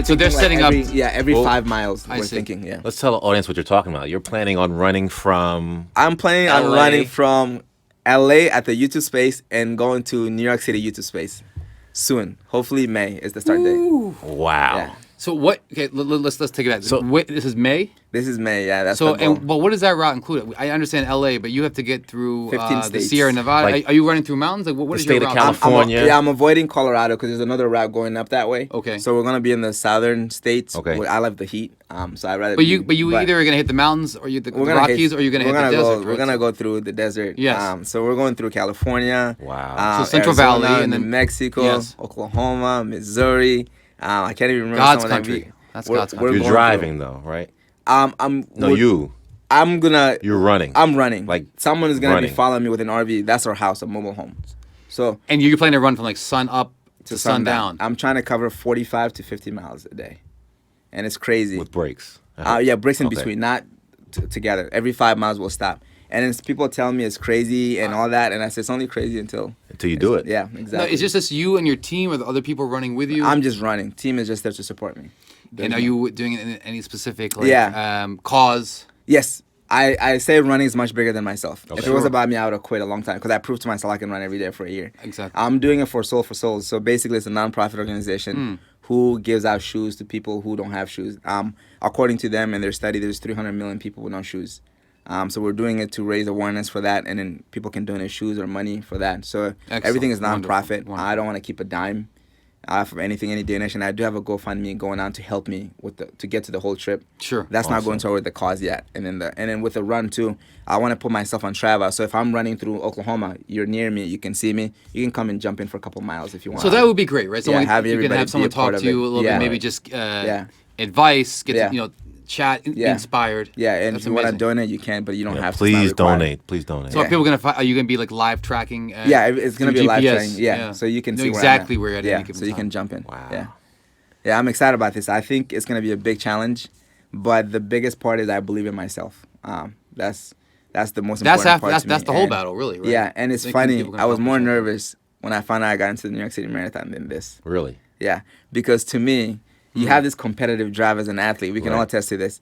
right. So they're setting up. Yeah, every Well, 5 miles. I We're see. thinking. Yeah. Let's tell the audience what you're talking about. You're planning on running from. I'm planning on LA. running from LA at the YouTube space and going to New York City YouTube space soon. Hopefully May is the start date. Wow. Yeah. So what? Okay, let's take it back. So- This is May. This is May. Yeah, that's So the goal. but what does that route include? I understand LA, but you have to get through 15 the states. Sierra Nevada. Like are you running through mountains? Like what is the your state of route? California. I'm avoiding Colorado because there's another route going up that way. Okay. So we're gonna be in the southern states. Okay. Where I love the heat. So I'd rather. But you either are gonna hit the mountains or the Rockies, or you're gonna hit the desert. We're right? gonna go through the desert. Yes. So we're going through California. Wow. So Central Arizona, Valley and New then- Mexico, Yes. Oklahoma, Missouri. I can't even remember God's some of them. country. That's We're- God's we're country. You're going driving though, right? through. No, you. I'm gonna. You're running. I'm running. Like, someone is gonna running. be following me with an RV. That's our house, a mobile home. So And you're planning to run from like sun up to sundown. I'm trying to cover 45 to 50 miles a day, and it's crazy. with breaks. Yeah, breaks in Okay. between, not together. Every 5 miles we'll stop. And it's people telling me it's crazy and all that, and I say it's only crazy until you do it. Yeah, No, exactly. it's just you and your team, or the other people running with you. I'm just running. Team is just there to support me. And are you doing it in any specific like, Yeah. cause? Yes. I say running is much bigger than myself. Okay. If it was about me, I would have quit a long time because I proved to myself I can run every day for a year. Exactly. I'm doing it for Soul for Souls. So basically, it's a nonprofit organization who gives out shoes to people who don't have shoes. According to them and their study, there's 300 million people with no shoes. So we're doing it to raise awareness for that, and then people can donate shoes or money for that. So Excellent. everything is Wonderful. nonprofit. Wonderful. I don't want to keep a dime from anything, any donation. I do have a GoFundMe going on to help me with to get to the whole trip. Sure. That's not going Awesome. toward the cause yet. And then with the run too, I want to put myself on travel. So if I'm running through Oklahoma, you're near me, you can see me. You can come and jump in for a couple miles if you want. So that would be great, right? Someone, have you can everybody have someone be a part talk of to you it. a little Yeah. bit, maybe just Yeah. advice, get Yeah. to, chat, Yeah. inspired. Yeah, and That's if you want to amazing. donate, you can, but you don't Yeah, have to. please It's not required. donate. Please donate. So are people are you gonna be like live tracking? Yeah, it's gonna through be a live GPS? training. Yeah, so you can know see exactly where where I'm you're at. at any given so you time. can jump in. Wow. Yeah, I'm excited about this. I think it's gonna be a big challenge, but the biggest part is I believe in myself. That's the most important part to me. That's the whole And- battle, really, right? Yeah, and it's Thinking funny. people can I was more accomplish something. nervous when I found out I got into the New York City Marathon than this. Really? Yeah, because to me, you have this competitive drive as an athlete. We can all Right. attest to this.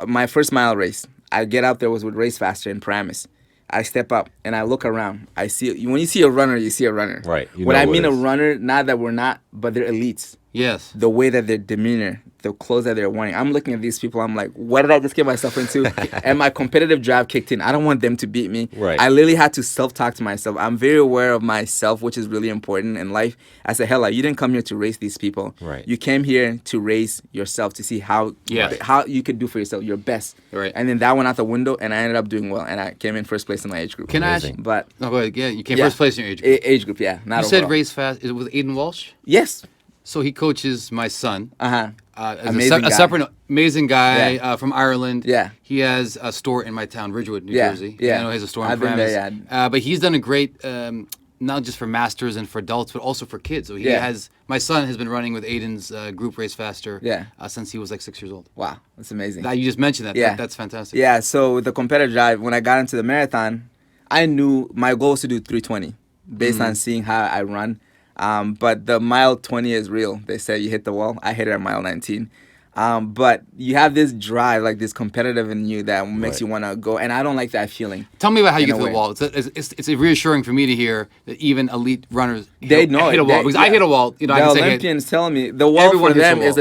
My first mile race, I get out there was with Race Faster in Paramus. I step up and I look around. I see when you see a runner, you see a runner. Right. You When know I who mean it a is. runner, not that we're not, but they're elites. Yes. The way that their demeanor, the clothes that they're wearing. I'm looking at these people. I'm like, what did I just get myself into? And my competitive drive kicked in. I don't want them to beat me. Right. I literally had to self-talk to myself. I'm very aware of myself, which is really important in life. I said, Hellah, you didn't come here to race these people. Right. You came here to race yourself, to see how you could do for yourself, your best. Right. And then that went out the window, and I ended up doing well. And I came in first place in my age group. Can I ask? Amazing. But No, go ahead. Yeah, you came yeah, first place in your age group. Age group, yeah. Not You said overall. race fast. Is it with Aiden Walsh? Yes. So he coaches my son. Uh-huh. As Amazing a guy. separate amazing guy Yeah. from Ireland. Yeah. He has a store in my town, Ridgewood, New Yeah, Jersey. yeah. I know he has a store in I've been there, Paramus. yeah. But he's done a great, not just for masters and for adults, but also for kids. So he Yeah. has, my son has been running with Aiden's group Race Faster Yeah. Since he was like 6 years old. Wow. That's amazing. That, you just mentioned that. Yeah. That's fantastic. Yeah, so with the competitive drive, when I got into the marathon, I knew my goal was to do 320 based on seeing how I run. But the mile 20 is real. They say you hit the wall. I hit it at mile 19. But you have this drive, like this competitive in you that makes Right. you want to go. And I don't like that feeling. Tell me about how you In get a to the way. wall. It's reassuring for me to hear that even elite runners They hit, know hit a it. wall. They- Because I yeah. hit a wall. You know, I The can say, hey, Olympians telling me the wall Everyone for hits a them is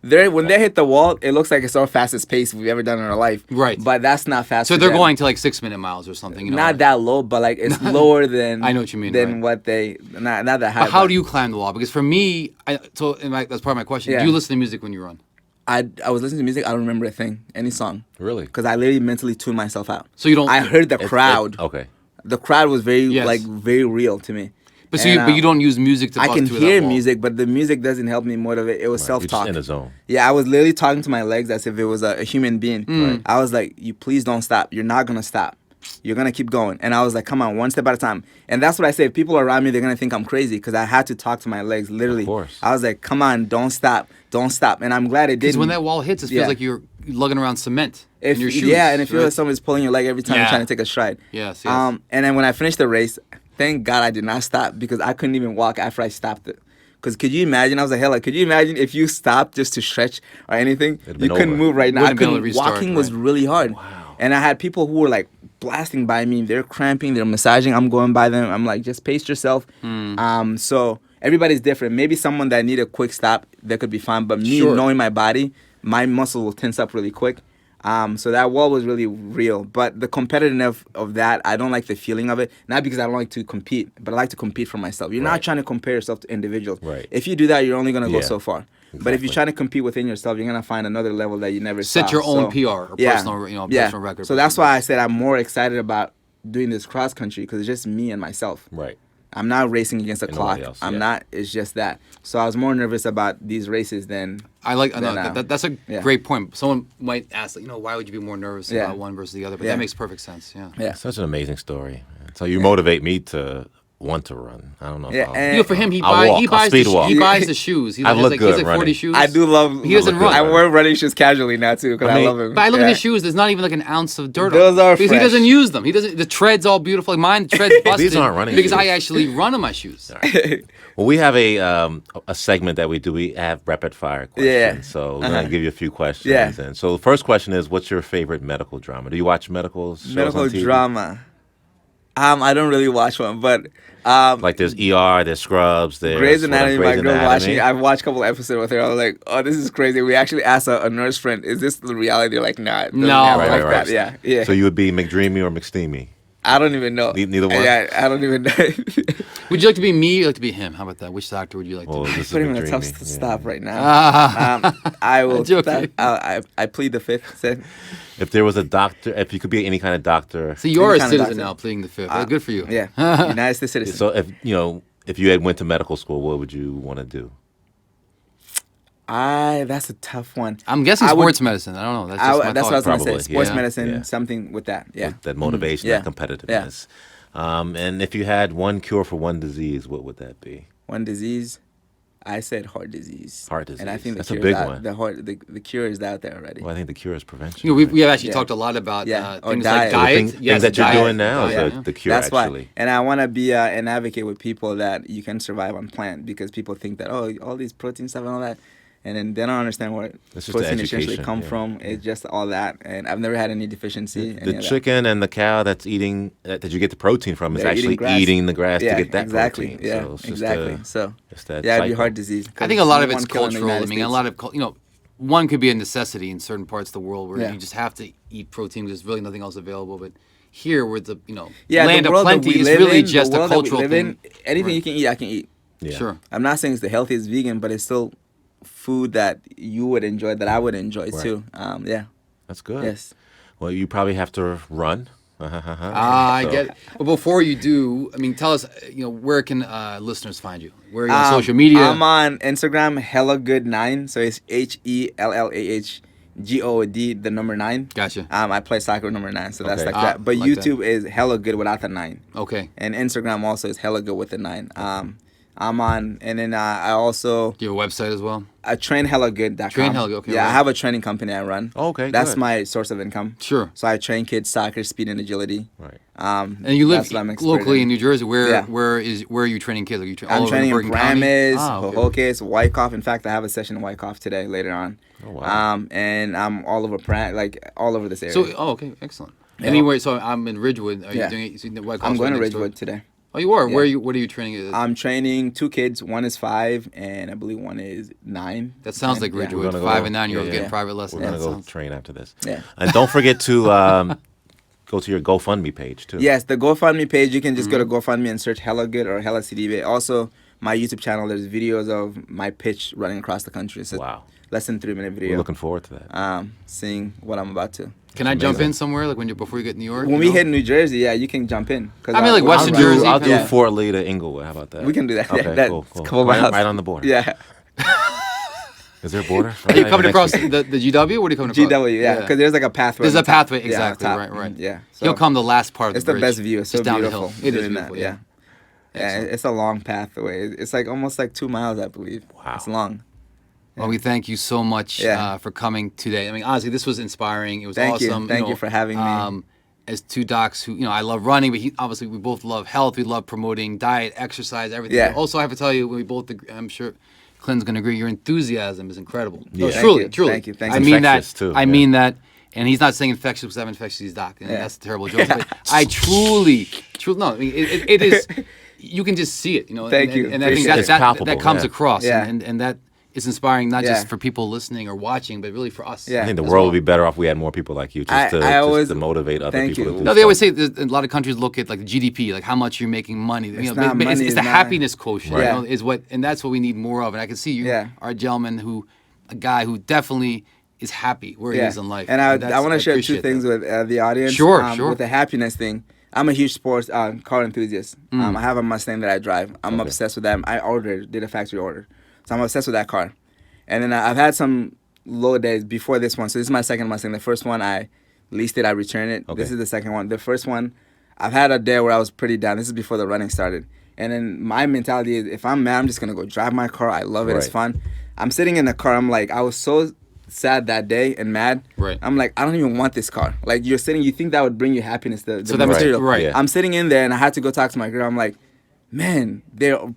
wall. when they hit the wall, it looks like it's our fastest pace we've ever done in our life. Right. But that's not fast. so for they're them. going to like 6-minute miles or something. You know, Not that low, but like it's lower than I know what you mean, than right. what they not that high. But how do you climb the wall? Because for me, that's part of my question. Yeah. Do you listen to music when you run? I was listening to music. I don't remember a thing, any song. Really? Because I literally mentally tuned myself out. So you don't. I heard the crowd. Okay. The crowd was very Yes. very real to me. But And, you don't use music to. I bust can through that hear wall. music, but the music doesn't help me motivate. It was You're just self-talk. in the zone. Yeah, I was literally talking to my legs as if it was a human being. Mm. I was like, "You please don't stop. You're not gonna stop. You're gonna keep going." And I was like, "Come on, one step at a time." And that's what I say. If people are around me, they're gonna think I'm crazy because I had to talk to my legs. Literally, Of course. I was like, "Come on, don't stop, don't stop." And I'm glad it Because didn't. when that wall hits, it feels Yeah. like you're lugging around cement If, in your shoes. yeah, and it feels right? like someone's pulling your leg every time Yeah. you're trying to take a stride. Yes, yes. And then when I finished the race, thank God I did not stop because I couldn't even walk after I stopped it. Because could you imagine? I was like, Hellah, could you imagine if you stopped just to stretch or anything? It'd You been couldn't over. move right now. I Wouldn't be able to couldn't. restart, Walking was right. really hard. Wow. And I had people who were like blasting by me. They're cramping. They're massaging. I'm going by them. I'm like, just pace yourself. So everybody's different. Maybe someone that need a quick stop, that could be fine. But me Sure. knowing my body, my muscle will tense up really quick. So that wall was really real. But the competitiveness of that, I don't like the feeling of it. Not because I don't like to compete, but I like to compete for myself. You're not Right. trying to compare yourself to individuals. Right. If you do that, you're only going to go Yeah. so far. But if you're Exactly. trying to compete within yourself, you're going to find another level that you never saw. Set your own So, PR or yeah. personal, Yeah. personal record. So that's why I said I'm more excited about doing this cross country because it's just me and myself. Right. I'm not racing against a And clock. nobody else, I'm yeah. not. It's just that. So I was more nervous about these races than. I like. Then, No, that's a yeah. great point. Someone might ask, like, why would you be more nervous Yeah. about one versus the other? But Yeah. that makes perfect sense. Yeah. Yeah. Such an amazing story. So you motivate me to want to run. I don't know. Yeah, If I'll, and- For him, he I'll buys. walk. He I'll buys. speed The, walk. he buys the shoes. He I has look like, good he has like 40 running. shoes. I do love. He doesn't look good run. I running. wear running shoes casually now too because I I, mean- love them. But I look at Yeah. his shoes. There's not even like an ounce of dirt Those on are them. Because he fresh. doesn't use them. He doesn't. The tread's all beautiful. Like mine, the tread's busted. aren't running because shoes. I actually run in my shoes. Well, we have a segment that we do. We have rapid fire questions. Yeah. So we're gonna give you a few questions. Yeah. And so the first question is, what's your favorite medical drama? Do you watch medical shows Medical on TV? drama. I don't really watch one, but Like there's ER, there's Scrubs, there's Grey's what, Anatomy. Grey's My girl watching. Anatomy. I've watched a couple episodes with her. I was like, oh, this is crazy. We actually asked a nurse friend, is this the reality? They're like, nah, it doesn't No. happen Right, like right, that. Yeah, yeah. So you would be McDreamy or McSteamy? I don't even know. Neither one? Yeah, I don't even know. Would you like to be me or like to be him? How about that? Which doctor would you like Well, to be? this is Put him in a McDreamy, tough yeah. stop right now. I will. Joking. I plead the fifth. Said, If there was a doctor, if you could be any kind of doctor. So you're a kind of citizen doctor. now, pleading the fifth. Good for you. yeah, United States citizen. So if you had went to medical school, what would you want to do? That's a tough one. I'm guessing I would- sports medicine. I don't know. That's just my That's thought. what I was gonna Probably, say. Sports yeah. medicine, Yeah. something with that. Yeah. That motivation, Yeah. that competitiveness. And if you had one cure for one disease, what would that be? One disease. I said heart disease. Heart And I disease. think That's the a cure big is out, one. the cure is out there already. Well, I think the cure is prevention. You know, we have right? actually Yeah. talked a lot about Yeah. Or things diet. like So So the diet. things that you're diet. doing now is Diet. the cure, That's actually. why. And I want to be an advocate with people that you can survive on plant because people think that, oh, all these protein stuff and all that. And then they don't understand where It's just the protein essentially education, come yeah. from. It's just all that. And I've never had any deficiency. any The of that. chicken and the cow that's eating that you get the protein from is They're actually grass. eating the grass Yeah, to get that exactly. protein. Yeah, So it's just exactly. So it's that yeah, it'd be cycle. heart disease. I think a lot of it's One kill in the cultural. I United mean, a States. lot of one could be a necessity in certain parts of the world where Yeah. you just have to eat protein because there's really nothing else available. But here, where the Yeah, land the of world that plenty we is live really in, just the a world that we cultural live thing. in, anything Right. you can eat, I can eat. Yeah. Sure. I'm not saying it's the healthiest vegan, but it's still food that you would enjoy, that I would enjoy Right. too. Yeah. That's good. Yes. Well, you probably have to run. I So- get it. But before you do, I mean, tell us, where can listeners find you? Where are you on social media? I'm on Instagram, HellahGood9. So it's HellahGood, the number 9. Gotcha. I play soccer number 9, so that's Okay. like that. But like that. YouTube is HellahGood without the 9. Okay. And Instagram also is HellahGood with the 9. I'm on, and then I also Do you have a website as well? trainhellagood.com. Train Hellah Good, okay, Yeah, right. I have a training company I run. Oh, okay, That's good. my source of income. Sure. So I train kids soccer, speed, and agility. Right. And you live that's what I'm expert locally in New Jersey. Yeah. Where are you training kids? Are you I'm training in Bergen County? Paramus, Okay. Hohokus, Wyckoff. In fact, I have a session in Wyckoff today, later on. Oh, wow. And I'm all over all over this area. So, okay, excellent. Yeah. Anyway, so I'm in Ridgewood. Are Yeah. you doing it? So White I'm Costco going to next door? Ridgewood today. Oh, you are. Yeah. What are you training? I'm training 2 kids. One is 5, and I believe one is 9. That sounds And, like yeah. Ridgewood. We're gonna 5 go- and 9 year olds yeah, getting yeah. private lessons. We're gonna That go sounds- train after this. Yeah. And don't forget to go to your GoFundMe page too. Yes, the GoFundMe page, you can just go to GoFundMe and search HellahGood or Hellah Sidibe. Also, my YouTube channel, there's videos of my pitch running across the country. It's a Wow. less than 3-minute We're video. looking forward to that. Seeing what I'm about to. Can I jump amazing. in somewhere like before you get to New York? When you we know? hit New Jersey, yeah, you can jump in. 'Cause I mean, like I'll Western run. Jersey. I'll do Yeah. Fort Lee to Inglewood. How about that? We can do that. Okay, Yeah, that's cool, cool. a couple Right, miles. right on the border. Yeah. Is there a border? Are you Right coming next across to- the GW? What are you coming across? GW, yeah, because there's like a pathway. There's on a the top. pathway, Yeah, exactly. top. Right, right. Yeah. You'll come the last part of It's the the bridge. best view. It's so just down the beautiful. hill. It is doing that, beautiful. Yeah. Yeah, Excellent. it's a long pathway. It's like almost like 2 miles, I believe. Wow. It's long. Well, we thank you so much Yeah. for coming today. I mean, honestly, this was inspiring. It was Thank you. awesome. Thank you for having me. as two docs who, I love running, but obviously we both love health. We love promoting diet, exercise, everything. Yeah. But also, I have to tell you, we both agree, I'm sure Clinton's going to agree, your enthusiasm is incredible. Yeah. No, Thank truly, you. truly. Thank you. Thank I you. mean that. Infectious, too. I Yeah. mean that. And he's not saying infectious because I'm infectious, he's doc. And that's a terrible joke. But I truly, no, I mean, it is, you can just see it, Thank you. And I think It's that palpable, comes yeah. across. Yeah. And that is inspiring, not Yeah. just for people listening or watching, but really for us. Yeah. I think the as world well. would be better off if we had more people like you, just to motivate other Thank people you. to do No, they always stuff. say a lot of countries look at like GDP, like how much you're making money. It's not money, it's it's the not- happiness quotient, Right. is what, and that's what we need more of. And I can see you Yeah. are a gentleman a guy who definitely is happy where he is in life. And I want to share two appreciate things that. with the audience. Sure. With the happiness thing. I'm a huge sports car enthusiast. I have a Mustang that I drive. I'm Okay. obsessed with that. I did a factory order. So I'm obsessed with that car. And then I've had some low days before this one. So this is my second Mustang. The first one, I leased it. I returned it. Okay. This is the second one. The first one, I've had a day where I was pretty down. This is before the running started. And then my mentality is, if I'm mad, I'm just going to go drive my car. I love it. It's Right. fun. I'm sitting in the car. I'm like, I was so sad that day and mad. Right. I'm like, I don't even want this car. Like, you're sitting, you think that would bring you happiness, the So that was- material. right. Yeah. I'm sitting in there and I had to go talk to my girl. I'm like, man,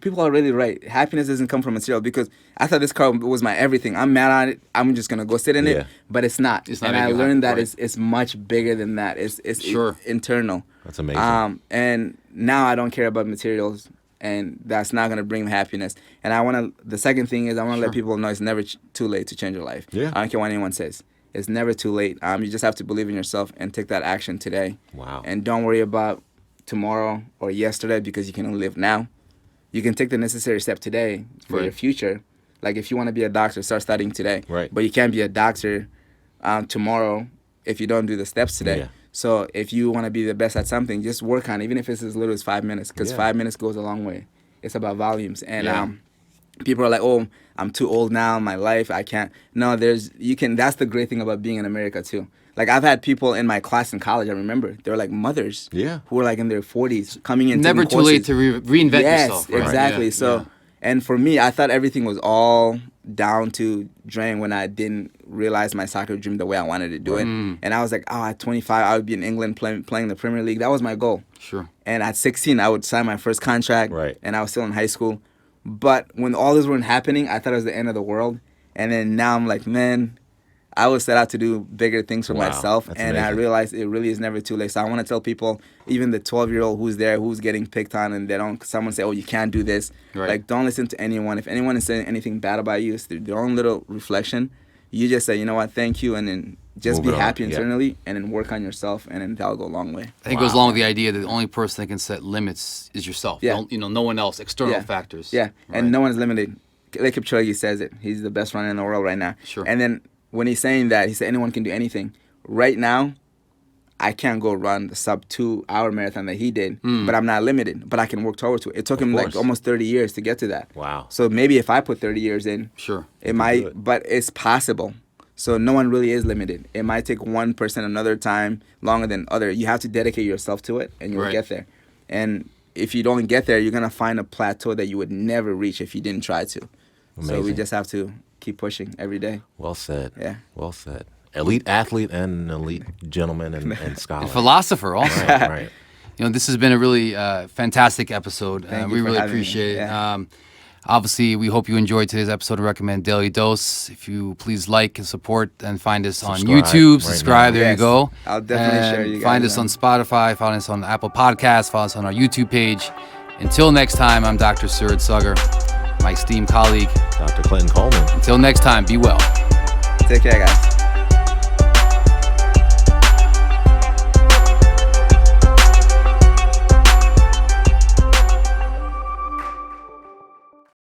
people are really right. Happiness doesn't come from material, because I thought this car was my everything. I'm mad on it. I'm just gonna go sit in Yeah. it, but it's not. It's not and I making you learned happy, that right. it's much bigger than that. It's Sure. internal. That's amazing. And now I don't care about materials, and that's not gonna bring happiness. And the second thing is I want to let people know it's never too late to change your life. Yeah. I don't care what anyone says. It's never too late. You just have to believe in yourself and take that action today. Wow. And don't worry about tomorrow or yesterday, because you can only live now. You can take the necessary step today for Right. your future. Like if you want to be a doctor, start studying today. Right. But you can't be a doctor tomorrow if you don't do the steps today. Yeah. So if you want to be the best at something, just work on it, even if it's as little as 5 minutes, because Yeah. 5 minutes goes a long way. It's about volumes. And Yeah. people are like, oh, I'm too old now in my life. I can't. No, that's the great thing about being in America too. Like I've had people in my class in college, I remember, they're like mothers. Yeah. Who are like in their 40s coming in. Never taking too late courses. to reinvent Yes, yourself. Right? exactly. Yeah, So, yeah. and for me, I thought everything was all down to drain when I didn't realize my soccer dream the way I wanted to do it. And I was like, oh, at 25, I would be in England playing the Premier League. That was my goal. Sure. And at 16, I would sign my first contract. Right. And I was still in high school. But when all this weren't happening, I thought it was the end of the world. And then now I'm like, man, I was set out to do bigger things for Wow, myself. that's And I amazing. realized it really is never too late. So I want to tell people, even the 12-year-old who's there, who's getting picked on, and someone say, oh, you can't do this. Right. Like, don't listen to anyone. If anyone is saying anything bad about you, it's their own little reflection. You just say, you know what, thank you. And then just Move be it on, happy yeah. internally, and then work on yourself, and then that'll go a long way. I think it goes along with the idea that the only person that can set limits is yourself. Yeah. No one else, external Yeah. factors. Yeah, Right. and no one's limited. Like Kipchoge says it. He's the best runner in the world right now. Sure. And then when he's saying that, he said anyone can do anything. Right now, I can't go run the sub 2-hour marathon that he did, but I'm not limited. But I can work towards it. It took him like course. almost 30 years to get to that. Wow. So maybe if I put 30 years in, Sure. it do might, it. but it's possible. So no one really is limited. It might take one person another time longer than other. You have to dedicate yourself to it, and you'll Right. get there. And if you don't get there, you're gonna find a plateau that you would never reach if you didn't try to. So we Amazing. just have to keep pushing every day. Well said. Yeah. Well said. Elite athlete and elite gentleman and scholar. Philosopher also. Right, right. This has been a really fantastic episode. Thank you We for really having me. appreciate it. Yeah. Obviously, we hope you enjoyed today's episode and recommend Daily Dose. If you please like and support and find us on Subscribe YouTube, right subscribe. now. There you Yes. go. I'll definitely And share you guys Find us out. on Spotify, find us on Apple Podcasts, follow us on our YouTube page. Until next time, I'm Dr. Suraj Saggar, my esteemed colleague. Dr. Clinton Coleman. Until next time, be well. Take care, guys.